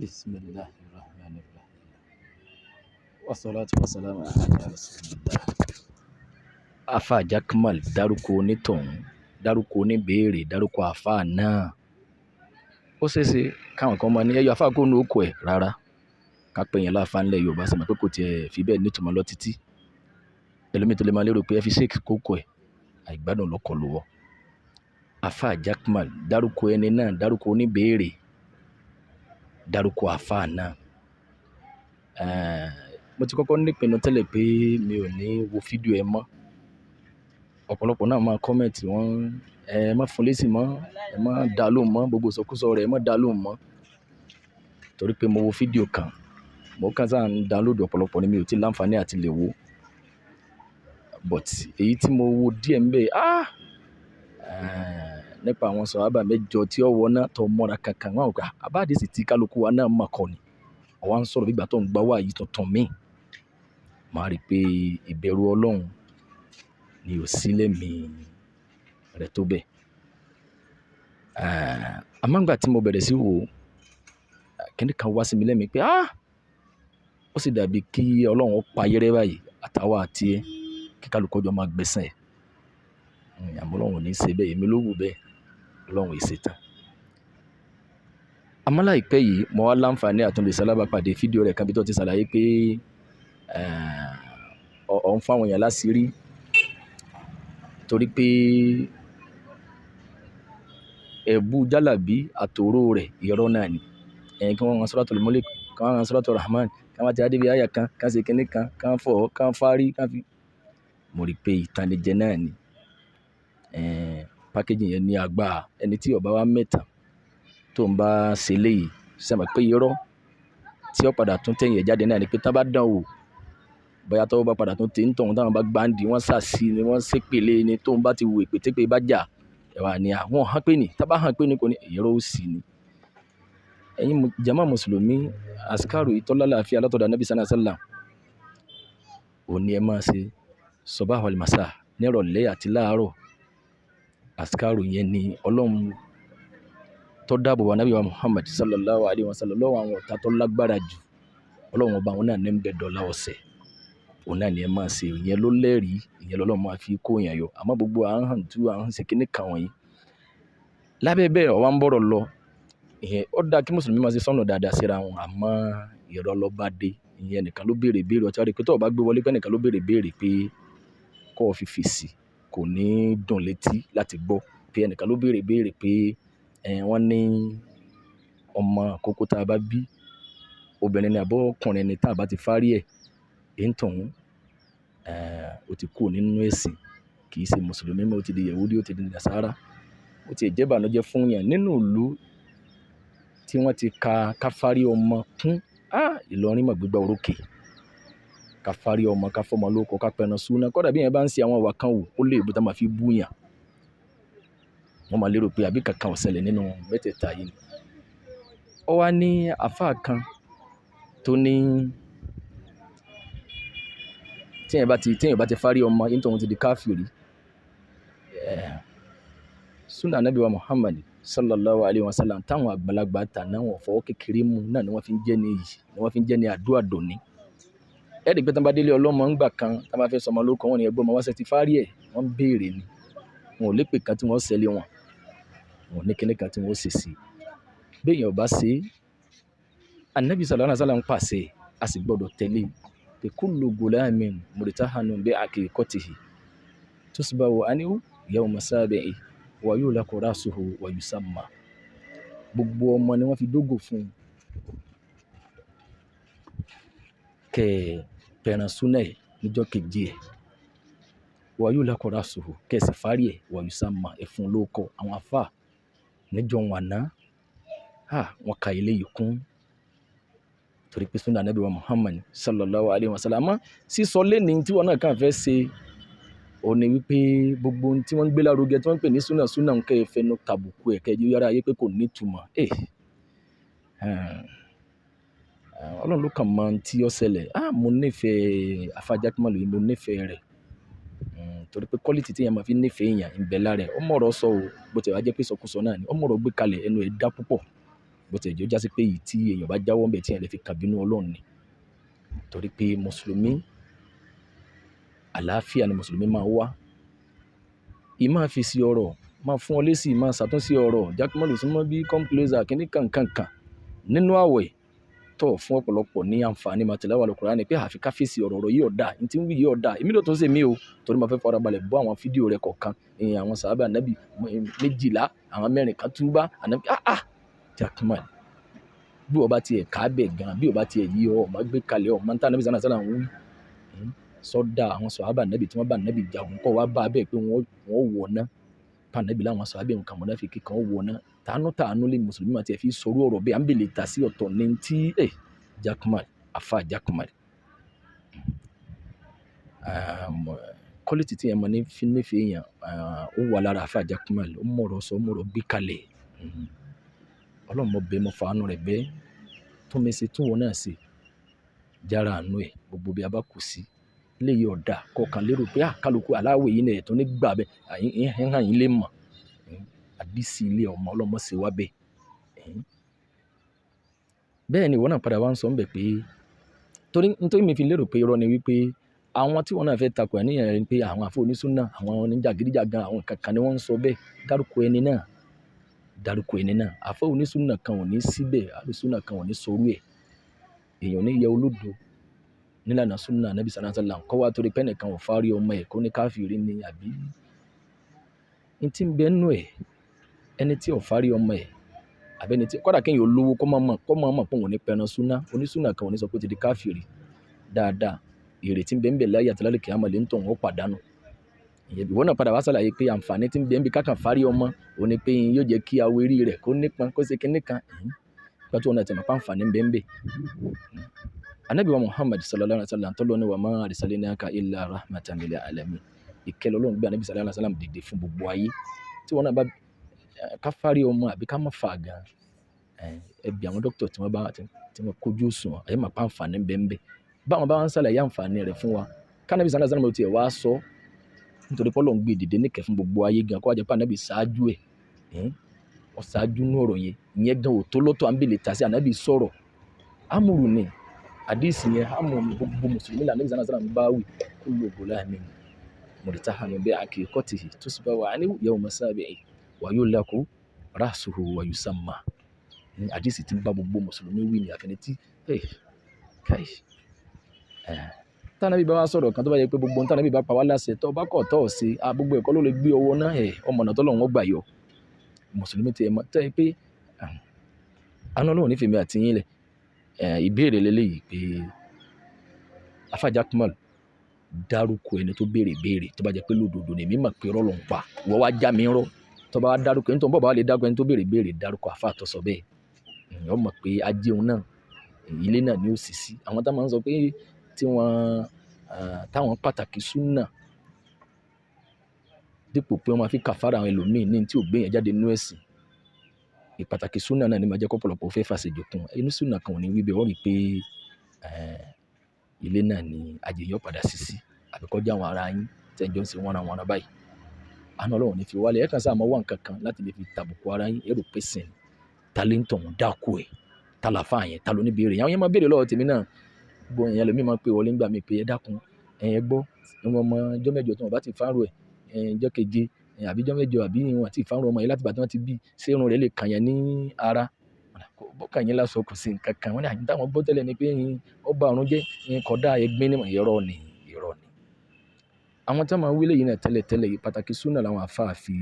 Bismillahirrahmanirrahim. Wassalatu wassalamu ala rasulillah. Afa Jaqmal dárúkọ onítọ̀hún, dárúkọ oníbèérè, dárúkọ àfa náà. Ó ṣeéṣe káwọn kan máa ní ẹyọ àfa kó nu oko ẹ̀ rárá. Ká pè yẹn láfa ńlẹ̀ Yorùbá sì mọ̀ pé kò tiẹ̀ fi bẹ́ẹ̀ nítumọ̀ lọ títí. Ẹlòmíì tó lè máa lérò pé ẹ fi ṣéèkì kókó ẹ̀ àìgbádùn lọ́kọ̀ lọ́wọ́. Afa Jaqmal dárúkọ ẹni náà, dárúkọ oníbèérè, dárúkọ àfa náà. Mo ti kọ́kọ́ nípinnu tẹ́lẹ̀ pé mi ò ní wo fídíò ẹ mọ́. Ọ̀pọ̀lọpọ̀ náà máa kọ́mẹ̀ntì wọ́n ẹ má fún lésì mọ́, ẹ má dá lóhùn mọ́, gbogbo ìsọkúsọ rẹ̀ ẹ má dá lóhùn mọ́. Torí pé mo wo fídíò kan, mo kàn sáà ń download ọ̀pọ̀lọpọ̀ ni mi ò tí láǹfààní àti lè wo. But èyí tí mo wo díẹ̀ ń bẹ, nípa àwọn sàhábà mẹ́jọ tí ó wọ náà tó mọ́ra kankan wọn gbà àbáàdì sì ti kálukú wa náà mà kọ́ ni. Ọ̀wá ń sọ̀rọ̀ bí ìgbà tó ń gbá wá yìí tuntun míì. Màá rí i pé ìbẹ̀rù Ọlọ́run ni ò sí lẹ́mìí rẹ̀ tó bẹ́ẹ̀. Àmọ́ nígbà tí mo bẹ̀rẹ̀ sí wò, kíní kan wá sí mi lẹ́mìí pé ó sì dàbí kí Ọlọ́run ó pa ayẹ́rẹ́ báyìí àtàwọn àti ẹ kí kálukú ọjọ́ máa gbẹ̀san ẹ̀. Àmọ́ Ọlọ́run ò ní í ṣe bẹ́ẹ̀, èmi ló wù bẹ́ẹ̀, Ọlọ́run ì ṣe tán. Àmọ́ láìpẹ́ yìí mo wá láǹfààní àtúndì sálábàpàdé fídíò rẹ̀ kan bí tó ti ṣàlàyé pé ọ̀ ń fáwọn èèyàn láṣìírí torí pé ẹ̀bù jálàbí àtòró rẹ̀ irọ́ náà ni. Kí wọ́n ran Suratul Mulk, kí wọ́n ran Suratul Rahman, kí wọ́n ti adébí àyà kan, kí wọ́n ṣe kinní kan, kí wọ́n fọ̀, kí wọ́n fárí, kí wọ́n fi. Mo rí i pé ìtànìjẹ náà ni. Pákéjì yẹn ní agbára. Ẹni tí ó bá wá mẹ́ta tó ń bá ṣe léyìí ṣe mọ̀ pé irọ́ tí ó padà tún tẹ̀yìn ẹ̀ jáde náà ni pé tá bá dán wò bóyá tó bá padà tún tẹ̀ ń tọ̀hún táwọn bá gbáǹdì wọ́n ṣàṣì ni wọ́n ṣépèlé ni tóun bá ti wò èpètépè bá jà ẹ̀wà ni àwọn hàn pé ni tá bá hàn pé ni kò ní irọ́ ó sì ni. Ẹ̀yin jàmá mùsùlùmí àsìkárù ìtọ́lá láàfin alátọ̀dá Nabi sallallahu alaihi wasallam òní ẹ máa ṣe sabah wal masa ní ìrọ̀lẹ́ àti láàárọ̀. Àsìkárù yẹn ni Ọlọ́run tó dáàbò wa Nabi wa Muhammad sallallahu alaihi wasallam lọ́wọ́ àwọn ọ̀tá tó lágbára jù. Ọlọ́run ọba òun náà ní ń bẹ dọ̀la ọ̀sẹ̀. Òun náà ni ẹ máa ṣe ìyẹn ló lẹ́rìí, ìyẹn lọ́lọ́run máa fi kó èèyàn yọ. Àmọ́ gbogbo à ń hàn tú à ń ṣe kinní kan wọ̀nyí. Lábẹ́ bẹ́ẹ̀ ọ̀wá ń bọ̀rọ̀ lọ. Ó dáa kí mùsùlùmí máa ṣe sọ́nà dáadáa síra wọn àmọ́ irọ́ ló bá dé. Ìyẹn nìkan ló béèrè béèrè ọtí wá rí pé tó o bá gbé wọlé pé nìkan ló béèrè béèrè pé kó o fi fèsì kò ní dùn létí láti gbọ́. Pé ẹnìkan ló béèrè béèrè pé wọ́n ní ọmọ àkókò tá a bá bí obìnrin ni àbọ̀ ọkùnrin ni tá a bá ti fárí ẹ̀ ń tọ̀hún ó ti kú nínú ẹ̀sìn kì í ṣe mùsùlùmí mọ́ ó ti di Yẹhudi ó ti di Nasara ó ti jẹ́ ìbànújẹ́ fún yàn nínú ìlú tí wọ́n ti ka káfárí ọmọ kún Ìlọrin mọ̀ gbígbà orókè káfárí ọmọ káfọ́mọ lóko kápẹ́ran súná kọ́dà bí yẹn bá ń ṣe àwọn ìwà kan wò ó lè bó tá máa fi bú yàn wọ́n máa lérò pé àbí kankan ò ṣẹlẹ̀ nínú mẹ́tẹ̀ẹ̀ta yìí ni. Ó wá ní àfáà kan tó ní téèyàn bá ti fárí ọmọ yín tóun ti di káfìrí. Súnà Nabi wa Muhammad sallallahu alaihi wasallam táwọn àgbàlagbà tàná wọn fọwọ́ kékeré mu náà ni wọ́n fi ń jẹ́ ní iyì ni wọ́n fi ń jẹ́ ní àdúrà dòní. Ẹ̀rí pé tán bá délé ọlọ́mọ ńgbà kan tá bá fẹ́ sọmọ lórúkọ wọn ni ẹgbẹ́ ọmọ wá ṣe ti fárí ẹ̀ wọ́n béèrè ni wọn ò lépè kan tí wọ́n ṣẹlẹ̀ wọn ò ní kíní kan tí wọ́n ṣe sí. Béèyàn ò bá ṣe Ànábì sallallahu alaihi wasallam ń pàṣẹ a sì gbọ́dọ̀ tẹ̀lé pé kullu gulamin murtahanun bi aqiqatihi tusbahu anhu yawma sabi'i wa yulaqu rasuhu wa yusamma. Gbogbo ọmọ ni wọ́n fi dógò fún pẹ̀ràn súnà ẹ̀ níjọ́ keje ẹ̀ wa yulaqu rasuhu kẹsì fárí ẹ̀ wa yusamma ẹ̀fún lóko àwọn afá níjọ́ wọn àná wọn ka ilé yìí kún torí pé súnà Nabi wa Muhammad sallallahu alaihi wasallam àmọ́ sísọ lẹ́ni tí wọ́n náà kàn fẹ́ ṣe ó ní wípé gbogbo ohun tí wọ́n ń gbé lárugẹ tí wọ́n ń pè ní súnà ń kẹ́ ẹ fẹnu tàbùkù ẹ̀ kẹ́ ẹ yára ayé pé kò ní ìtumọ̀. Ọlọ́run ló kàn mọ ohun tí ó ṣẹlẹ̀. Mo nífẹ̀ẹ́ Afa Jaqmal yìí mo nífẹ̀ẹ́ rẹ̀ torí pé quality tí yẹn máa fi nífẹ̀ẹ́ èèyàn ń bẹ lára ẹ̀ ó mọ̀rọ̀ sọ o bó ti wá jẹ́ pé sọkúsọ náà ni ó mọ̀rọ̀ gbé kalẹ̀ ẹnu ẹ̀ dá púpọ̀ bó ti jẹ́ ó jásí pé èyí tí èèyàn bá jáwọ́ ńbẹ̀ tí èèyàn lè fi kan bínú Ọlọ́run ni torí pé mùsùlùmí àlàáfíà ni mùsùlùmí máa wá ìmáa fi sí ọ̀rọ̀ máa fún ọ lésì máa ṣàtúnṣe ọ̀rọ̀ Jaqmal súnmọ́ bí come closer kíní kankankan nínú àwẹ̀ tó fún ọ̀pọ̀lọpọ̀ ní àǹfààní máa tẹ̀lé àwọn Kùránì pé àfi ká fèsì ọ̀rọ̀ yìí ọ̀dà ní tí ń wí yìí ọ̀dà èmi ló tún ṣe mí o torí máa fẹ́ farabalẹ̀ bọ́ àwọn fídíò rẹ̀ kọ̀ọ̀kan àwọn sàhábà ànábì 12 àwọn 4 kan túbá ànábì Jaqmal bí ọba tiẹ̀ ká bẹ̀ gan bí ọba tiẹ̀ yí ọ máa gbé kalẹ̀ ọ máa ń tà ànábì sálà ń wí sọ́dà àwọn sàhábà ànábì tí wọ́n bá ànábì jagun kọ́ wá bá bẹ́ẹ̀ pé wọ́n wọ̀ ná pa ànábì láwọn sàhábà nǹkan mọ̀nà fi kíkan wọ̀ ná tàánú lé mùsùlùmí àti ẹ̀fí sọ̀rọ̀ ọ̀rọ̀ bẹ́ẹ̀ à ń bèlè tà sí ọ̀tọ̀ ní tí Jaqmal afa Jaqmal quality tí yẹn máa ní fi nífẹ̀ẹ́ yẹn ó wà lára afa Jaqmal ó mọ̀rọ̀ sọ mọ̀rọ̀ gbé kalẹ̀ ọlọ́run mọ̀ bẹ́ẹ̀ mọ̀ fàánú rẹ̀ bẹ́ẹ̀ tó mi ṣe tún wọn náà ṣe jára àánú ẹ̀ gbogbo bí a bá kù sí léyìí ọ̀dà kọ̀ọ̀kan lérò pé kálukú aláwọ̀ yìí náà tó ní gbà bẹ́ẹ̀ hàn yín lè mọ̀ àdísí ilé ọmọ ọlọ́mọ ṣe wá bẹ́ẹ̀ bẹ́ẹ̀ ni ìwọ náà padà wá ń sọ ń bẹ̀ pé nítorí mi fi lérò pé irọ́ ni wípé àwọn tí wọ́n náà fẹ́ takò àníyàn rẹ̀ ni pé àwọn àfọ onísúnà àwọn oníjàgídíjàgan àwọn kankan ni wọ́n ń sọ bẹ́ẹ̀ dárúkọ ẹni náà àfọ onísúnà kan ò ní síbẹ̀ alùsúnà kan ò ní sorú ẹ̀ èèyàn ní yẹ olódo nílànà súnà Ànábì sallallahu alaihi wasallam kọ́ wá torí pé ẹnìkan ò fárí ọmọ ẹ̀ kó ní káfíìrì ni àbí n tí ń bẹ nú ẹ̀ ẹni tí ò fárí ọmọ ẹ̀ àbẹ́ni tí kọ́dà kéèyàn olówó kọ́ máa mọ̀ pé òun ní pẹran súnà onísúnà kan ò ní sọ pé ó ti di káfíìrì dáadáa ìrètí ń bẹ ń bẹ láyé àti lálẹ́ kìámà lè ń tọ̀ wọ́n pàdánù ìwọ náà padà wá sàlàyé pé àǹfààní tí ń bẹ ń bẹ kákan fárí ọmọ òun ni pé yóò jẹ́ kí awọ eré rẹ̀ kó nípọn kó ṣe kinní kan pàtó ọ̀nà àti àmàpá àǹfààní ń bẹ ń bẹ. Ànábì wa Muhammad sallallahu alaihi wasallam tó lọ ní wa ma arsalnaka illa rahmatan lil alamin ìkẹlẹ́ Ọlọ́run gbé Ànábì sallallahu alaihi wasallam dìde fún gbogbo ayé tí wọ́n náà bá ká fárí ọmọ àbí ká má fà gan ẹbí àwọn dókítà tí wọ́n kojú òṣùwọ̀n àyè máa pa àǹfààní ń bẹ ń bẹ báwọn bá wọn sàlàyé àǹfààní rẹ̀ fún wa k'Ànábì sallallahu alaihi wasallam tiẹ̀ wá sọ nítorí pé Ọlọ́run gbé dìde níkẹ́ fún gbogbo ayé gan kó wá jẹ́ pé Ànábì ṣáájú ẹ̀ ọ̀ṣáájú ní ọ̀rọ̀ yẹn ìyẹn gan ò tó lọ́tọ̀ à ń bèlè tà sí Ànábì sọ̀rọ̀ amúrù ni àdìsí yẹn amúrù ni gbogbo mùsùlùmí là Ànábì sallallahu alaihi wasallam bá wì kullu ghulamin murtahanun bi aqiqatihi tusbahu anhu yawma sabi'i wa yulaku ra'suhu wa yusamma àdìsí tí ń bá gbogbo mùsùlùmí wí ni àfẹnití tánàbí bá wá sọ̀rọ̀ kan tó bá yẹ pé gbogbo tánàbí bá pa wá láṣẹ tó bá kọ̀ tọ́ sí gbogbo ẹ̀kọ́ ló lè gbé ọwọ́ náà ọmọ ọ̀nà tó lọ́wọ́ gbà yọ mùsùlùmí ti ẹ̀ mọ́ tẹ́ pé àánú Ọlọ́run nífẹ̀ẹ́ mi àti yín lẹ̀ ìbéèrè lélẹ́yìí pé afa Jaqmal dárúkọ ẹni tó béèrè tó bá jẹ́ pé lódodo ni mímọ̀ pé rọ́ ló ń pa wọ́n wá já mi rọ́ tó bá dárúkọ ẹni tó ń bọ̀ bá wà lè dárúkọ ẹni tó béèrè dárúkọ afa àtọ́sọ bẹ́ẹ̀ èèyàn mọ̀ pé ajéun náà ilé náà ni ó sì sí àwọn táwọn máa ń sọ pé táwọn pàtàkì súnà dípò pé wọ́n máa fi kàfàrà àwọn ẹlòmíín ní tí ò gbé yẹn jáde nínú ẹ̀sìn ìpàtàkì súnà náà ni máa jẹ́ kọ́pọ̀lọpọ̀ fẹ́ fàṣejò kún inú súnà kan ò ní wí bẹ́ẹ̀ wọ́n rí i pé ilé náà ni àjèyàn padà sí àbíkọ́jà àwọn ará yín tẹ́jọ́ ń ṣe wọ́nra báyìí àánú Ọlọ́run ní fi wálẹ̀ ẹ̀ kàn sáà máa wá nǹkan kan láti lè fi tàbùkù ara yín ẹ̀rù pèsè talẹ́ńtọ̀ ń dákú ẹ̀ tálàfà yẹn ta ló ní béèrè yẹn àwọn yẹn máa béèrè lọ́wọ́ tèmi náà gbogbo èèyàn lèmi máa ń pè wọlé ńgbà mi pé ẹ dákun ẹ gbọ́ ìwọ̀n ọmọ ọjọ́ mẹ́jọ tí wọ́n bá ti fárò ẹ̀ ọjọ́ keje àbí ọjọ́ mẹ́jọ àbí wọn àti ìfárò ọmọ yẹn láti bàtí wọ́n ti bí ṣé irun rẹ̀ lè kàn yẹn ní ara bọ́kàn yẹn lásọ kò sí nǹkan kan wọ́n ní àyíká wọn gbọ́ tẹ́lẹ̀ ni pé ọba ọ̀run jẹ́ kódà ẹgbẹ́ ní irọ́ ni àwọn tí wọ́n máa ń wílé yìí náà tẹ́lẹ̀ yìí pàtàkì súnà làwọn àfáà fi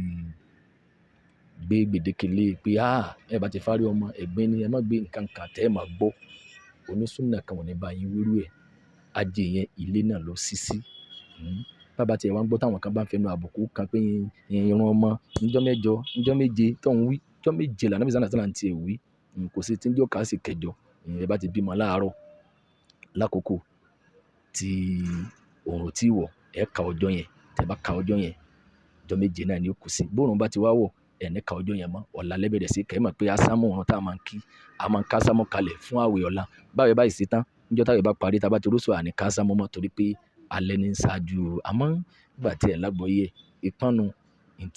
gbé gbèdéke lé pé ẹ bá ti fárí ọmọ ẹ̀gbin ni ẹ má gbé nǹkan kan tẹ́ ẹ máa gbọ́ onísúnà kan ò ní bá yín wíru ẹ̀ ajé yẹn ilé náà lọ sí bàbá tiẹ̀ wá ń gbọ́ táwọn kan bá ń fẹnu àbùkù kan pé irun ọmọ níjọ́ mẹ́jọ níjọ́ méje tó ń wí níjọ́ méje lànà bí sànà ti ẹ̀ wí kò sí tí ń jọ́ ká sì kẹjọ ẹ bá ti bímọ láàárọ̀ lákòókò tí oòrùn tí wọ̀ ẹ ka ọjọ́ yẹn tẹ́ bá ka ọjọ́ yẹn ọjọ́ méje náà ni ó kù sí bóòrùn bá ti wá wọ̀ ẹni ka ọjọ́ yẹn mọ́ ọ̀la lẹ́bẹ̀rẹ̀ sí kẹ́ mọ̀ pé ásámù ọ̀run tá a máa ń kí a máa ń ká ásámù kalẹ̀ fún àwẹ̀ ọ̀la báwẹ̀ báyìí sí tán níjọ́ táwẹ̀ bá parí tá a bá ti rúṣọ àní ká ásámù mọ́ torí pé alẹ́ ní ṣáájú àmọ́ nígbà tí ẹ̀ lágbọ́yé ìpánu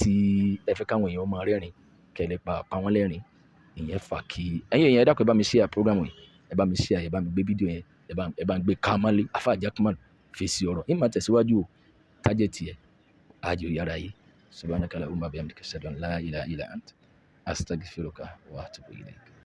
tí ẹ fẹ́ káwọn èèyàn máa rẹ́rìn kẹlẹ́ pa wọ́n lẹ́rìn ìyẹn fà kí ẹ̀yin èèyàn ẹ dákun ẹ bá mi share program yìí, ẹ bá mi share, ẹ bá mi gbé fídíò yẹn, ẹ bá ń gbé kámálé Alfa Jaqmal fèsì ọ̀rọ̀ ìmọ̀ tẹ̀síwájú o tájẹ́ tiẹ̀ àjò yàrá yìí subhanaka allahumma bihamdika ashhadu an la ilaha illa anta astaghfiruka wa atubu ilayk.